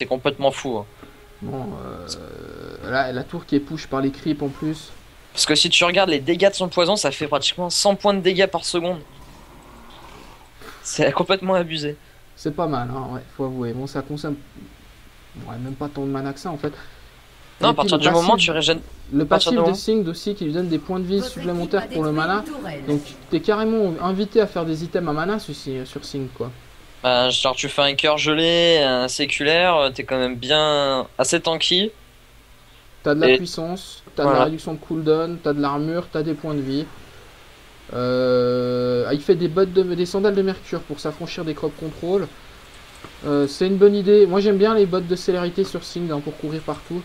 C'est complètement fou, hein. Bon, là, la tour qui est push par les creeps en plus. Parce que si tu regardes les dégâts de son poison, ça fait pratiquement 100 points de dégâts par seconde. C'est complètement abusé. C'est pas mal, hein, ouais, faut avouer. Bon, ça consomme ouais, même pas tant de mana que ça en fait. Non, Et à puis partir du moment où tu régènes. le À partir du passif de moment. Singed aussi qui lui donne des points de vie Votre équipe a supplémentaires pour le détruit mana. une tourelle. Donc t'es carrément invité à faire des items à mana sur Singed quoi. Genre, tu fais un cœur gelé, un séculaire, t'es quand même bien assez tanky. T'as de la Et puissance, t'as de la voilà. réduction de cooldown, t'as de l'armure, t'as des points de vie. Il fait des sandales de mercure pour s'affranchir des crop control. C'est une bonne idée. Moi j'aime bien les bottes de célérité sur Singed hein, pour courir partout.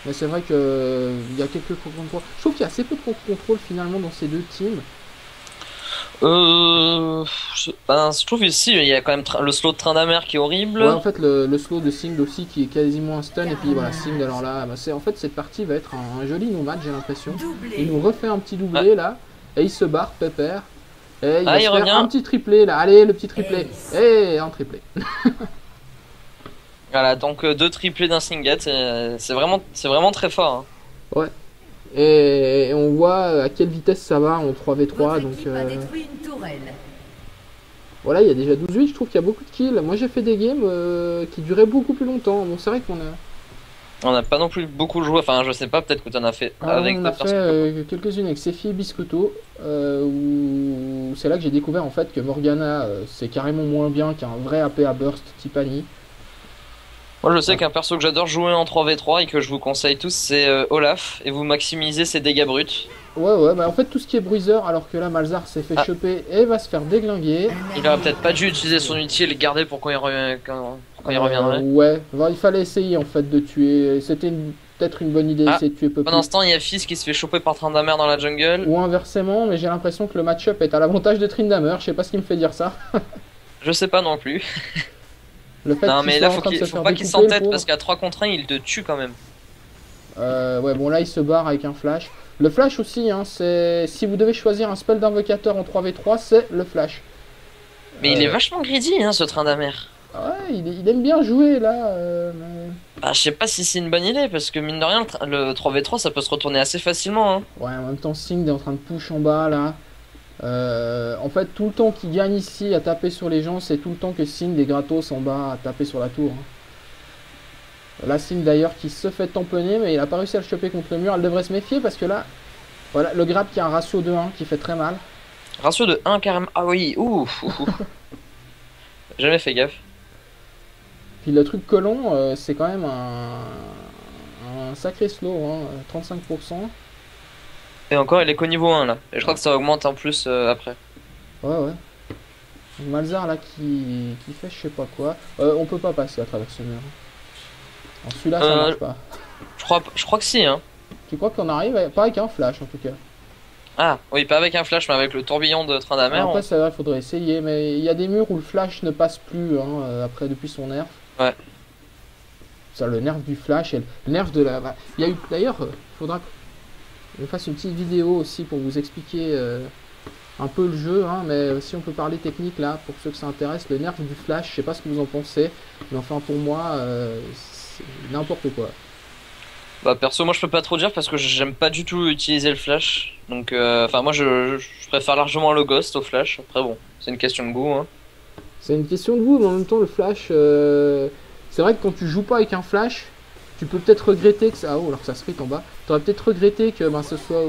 Mais c'est vrai que il y a quelques crop control. Je trouve qu'il y a assez peu de crop control finalement dans ces deux teams. Je trouve ici, il y a quand même le slow de train d'amer qui est horrible. Ouais, en fait, le slow de Singed aussi qui est quasiment un stun. Et puis voilà, Singed, alors là, bah, en fait, cette partie va être un joli no-match, j'ai l'impression. Il Doublé. nous refait un petit Ouais. doublé là. Et il se barre, pépère. Et il va Ah, se il faire revient. un petit triplé là. Allez, le petit triplé. Ace. Et un triplé. Voilà, donc deux triplés d'un singlet, c'est vraiment très fort, hein. Ouais. Et on voit à quelle vitesse ça va en 3v3. Votre Donc équipe a détruit une tourelle. voilà, il y a déjà 12-8. Je trouve qu'il y a beaucoup de kills. Moi, j'ai fait des games qui duraient beaucoup plus longtemps. Bon, c'est vrai qu'on a. On n'a pas non plus beaucoup joué, enfin je sais pas, peut-être que tu en as fait Ah, avec on a d'autres fait personnes que moi. quelques-unes avec Sefi et Biscotto, où c'est là que j'ai découvert en fait que Morgana c'est carrément moins bien qu'un vrai AP à burst type Annie. Moi je sais Ah. qu'un perso que j'adore jouer en 3v3 et que je vous conseille tous, c'est Olaf, et vous maximisez ses dégâts bruts. Ouais, bah en fait tout ce qui est bruiser, alors que là Malzar s'est fait Ah, choper et va se faire déglinguer. il aurait peut-être pas dû utiliser son ulti et le garder pour quand il reviendrait. Ouais, bah, il fallait essayer en fait de tuer. Peut-être une bonne idée Ah, d'essayer de tuer Puppy. pendant ce temps, il y a Fizz qui se fait choper par Tryndamere dans la jungle. Ou inversement, mais j'ai l'impression que le match-up est à l'avantage de Tryndamere, je sais pas ce qui me fait dire ça. Je sais pas non plus. Le fait Non qu'il mais soit là en train de se faut faire pas qu'il découper le s'entête pauvre. parce qu'à 3 contre 1 il te tue quand même. Ouais, bon là il se barre avec un flash. Le flash aussi, hein, c'est si vous devez choisir un spell d'invocateur en 3v3, c'est le flash. Mais il est Euh, vachement greedy hein ce Tryndamere. ouais, il aime bien jouer là. Ah, je sais pas si c'est une bonne idée parce que mine de rien le 3v3 ça peut se retourner assez facilement, hein. Ouais, en même temps, Singed est en train de push en bas là. En fait, tout le temps qu'il gagne ici à taper sur les gens, c'est tout le temps que Singed est gratos en bas à taper sur la tour, hein. Là, Singed d'ailleurs qui se fait tamponner, mais il a pas réussi à le choper contre le mur. Elle devrait se méfier parce que là, voilà, le grab qui a un ratio de 1 qui fait très mal. Ratio de 1 carrément. Ah oui, ouf, ouf, ouf. Jamais fait gaffe. Puis le truc colon, c'est quand même un sacré slow, hein, 35%. Et encore, il est qu'au niveau 1 là. Et je crois que ça augmente en plus après. Ouais, ouais. Donc Malzar là qui fait je sais pas quoi. On peut pas passer à travers ce mur. Alors celui-là ça Euh, marche pas. je crois que si, hein. Tu crois qu'on arrive pas avec un flash en tout cas. Ah, oui, pas avec un flash, mais avec le tourbillon de Alors Tryndamere. après c'est vrai, faudrait essayer, mais il y a des murs où le flash ne passe plus hein, après depuis son nerf. Ouais. Ça le nerf du flash et le nerf de la. Bah, il y a eu d'ailleurs, faudra qu'on fasse une petite vidéo aussi pour vous expliquer un peu le jeu, hein, mais si on peut parler technique là, pour ceux que ça intéresse, le nerf du flash, je sais pas ce que vous en pensez, mais enfin pour moi, c'est n'importe quoi. Bah perso, moi je peux pas trop dire parce que j'aime pas du tout utiliser le flash. Donc, enfin, moi je préfère largement le ghost au flash. Après, bon, c'est une question de goût, hein. C'est une question de goût, mais en même temps, le flash, c'est vrai que quand tu joues pas avec un flash, tu peux peut-être regretter que ça. Oh, alors que ça se fait en bas. T'aurais peut-être regretté que ben, ce soit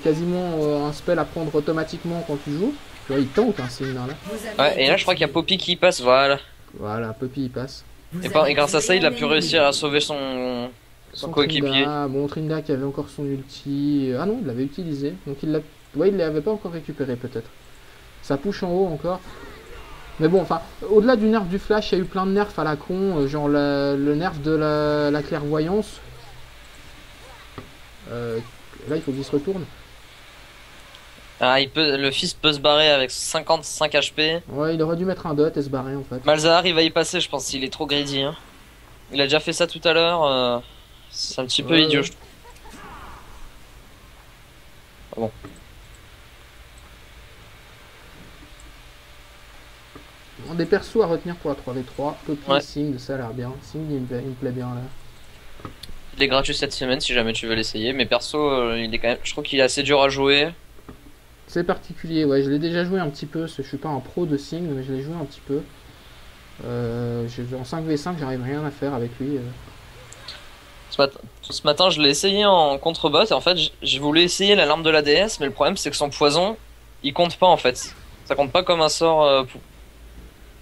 quasiment un spell à prendre automatiquement quand tu joues. Tu vois, il tank un signe là. Vous avez Ouais, et là été je crois qu'il y a tué. Poppy qui passe, voilà. Voilà, Puppy il passe. Vous Et avez grâce à tué ça, il a un pu ennemi. réussir à sauver son coéquipier. Trinda, bon, Trinda qui avait encore son ulti. Ah non, il l'avait utilisé. Donc il l'a. Ouais, il l'avait pas encore récupéré peut-être. Ça push en haut encore. Mais bon, enfin, au-delà du nerf du flash, il y a eu plein de nerfs à la con, genre le nerf de la clairvoyance. Euh, Là, il faut qu'il se retourne. Ah, le fils peut se barrer avec 55 HP. Ouais, il aurait dû mettre un dot et se barrer en fait. Malzahar, il va y passer, je pense, s'il est trop greedy, hein. Il a déjà fait ça tout à l'heure. C'est un petit peu Ouais, idiot, ouais. je trouve. Ah bon. Bon, des persos à retenir pour la 3v3. Poppy Ouais. et Sing, ça a l'air bien. Sing, il me plaît bien là. Il est gratuit cette semaine si jamais tu veux l'essayer. Mais perso, il est quand même, je trouve qu'il est assez dur à jouer. C'est particulier, ouais, je l'ai déjà joué un petit peu. Je suis pas un pro de Sing, mais je l'ai joué un petit peu. En 5v5, j'arrive rien à faire avec lui. Ce matin, je l'ai essayé en contre-bot et en fait, j'ai voulu essayer la larme de la déesse, mais le problème c'est que son poison, il compte pas en fait. Ça compte pas comme un sort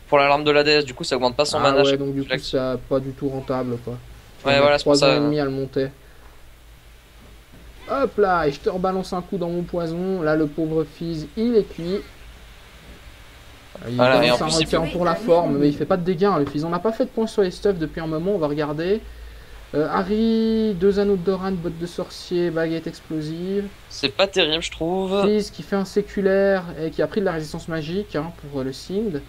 pour la larme de la déesse, du coup ça augmente pas son Ah mana. ouais, donc du coup, c'est pas du tout rentable quoi. Ouais, voilà, c'est pour 3 ça. ans et demi à le monter. Hop là, et je te rebalance un coup dans mon poison. Là, le pauvre Fizz, il est cuit. Il Voilà, et commence en à plus, il retirer pour la forme, mais il fait pas de dégâts. Hein, le Fizz, on n'a pas fait de points sur les stuffs depuis un moment, on va regarder. Harry, 2 anneaux de Doran, botte de sorcier, baguette explosive. C'est pas terrible, je trouve. Fizz qui fait un séculaire et qui a pris de la résistance magique hein, pour le Singed.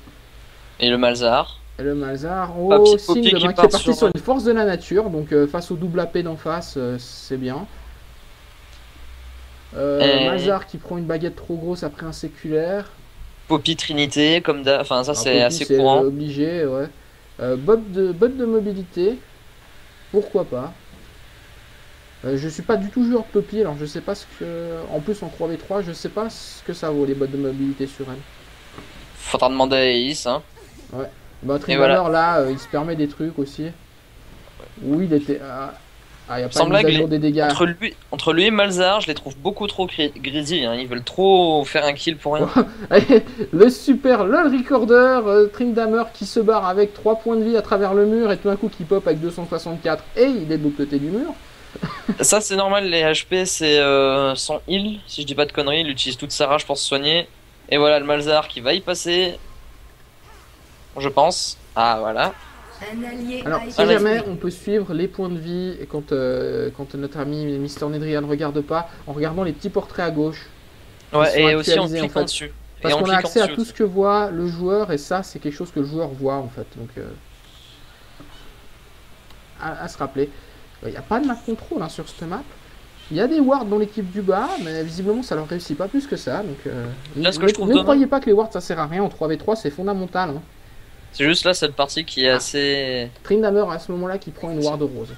Et le Malzahar. Et le Malzahar. Oh, Poppy Singed qui qui est part parti sur- sur une force de la nature, donc face au double AP d'en face, c'est bien. Et- Malzahar qui prend une baguette trop grosse après un séculaire. Poppy Trinité, enfin ça Alors, c'est Poppy, assez c'est courant. obligé, ouais. Botte de mobilité. Pourquoi pas. Je suis pas du tout joueur de Poppy, alors je sais pas ce que. En plus en 3v3, je sais pas ce que ça vaut les bottes de mobilité sur elle. Faudra demander à Ace, hein. Bah, Et voilà. Trimbalor là, il se permet des trucs aussi. Oui, il était. Y a pas Sans de mise à blague, jour des dégâts. Entre lui et Malzahar, je les trouve beaucoup trop greedy, hein. Ils veulent trop faire un kill pour rien. Le super LOL Recorder, Tryndamere qui se barre avec 3 points de vie à travers le mur et tout d'un coup qui pop avec 264 et il est de l'autre côté du mur. Ça c'est normal, les HP c'est son heal, si je dis pas de conneries, il utilise toute sa rage pour se soigner. Et voilà le Malzahar qui va y passer. Je pense. Ah voilà. Un allié Alors a si été jamais tué. on peut suivre les points de vie et quand notre ami Mister Nedria ne regarde pas, en regardant les petits portraits à gauche. Ouais, sont et aussi en actualisés, en cliquant fait. dessus. Parce Et en qu'on a cliquant accès à dessus tout ce que voit le joueur et ça c'est quelque chose que le joueur voit en fait. Donc à se rappeler. Il n'y a pas de map control hein, sur cette map. Il y a des wards dans l'équipe du bas, mais visiblement ça leur réussit pas plus que ça. Donc Là, ce que je trouve ne dommage- croyez pas que les wards ça sert à rien en 3v3, c'est fondamental. Hein. C'est juste là cette partie qui est assez... Tryndamere à ce moment-là qui prend une ward rose.